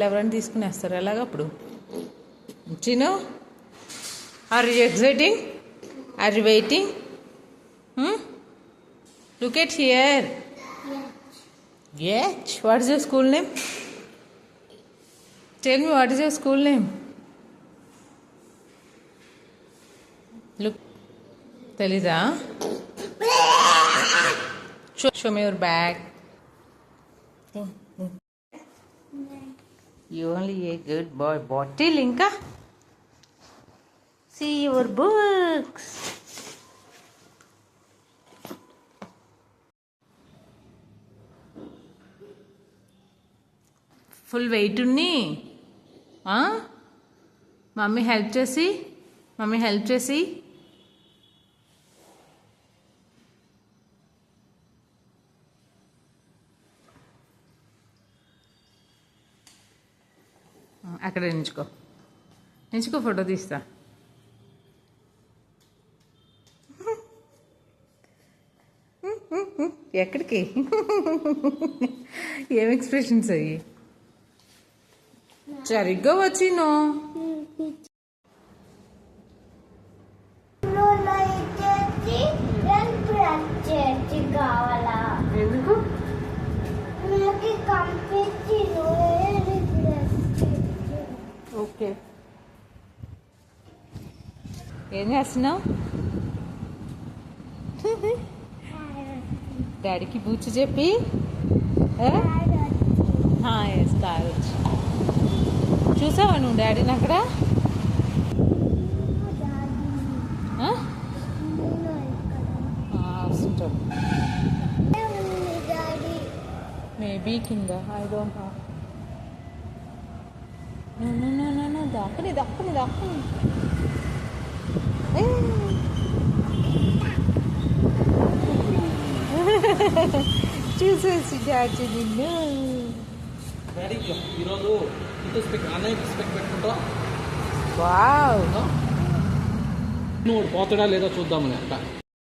ఎవరైనా తీసుకునేస్తారు ఎలాగ అప్పుడు Chinu are you exciting are you waiting look at here yes what is your school name tell me what is your school name look telida show me your bag you only a good boy bottle inka see your books full weight ఉన్ని mummy help చేసి అక్కడ నించుకో photo తీస్తా ఎక్కడికి ఏం expressions అయ్యి సరిగ్గా వచ్చినో ఎందుకు okay ఏం చేస్తున్నావు డాడీకి బూచి చెప్పి తాగొచ్చు చూసావా నువ్వు డాడీని అక్కడ వస్తుంటాడు మేబీ కింద ఐ డోంట్ నో దాక్కుని చూసేసి డాడీ నిన్ను ఈరోజు వావ్ నువ్వు పోతాడా లేదో చూద్దామని అక్క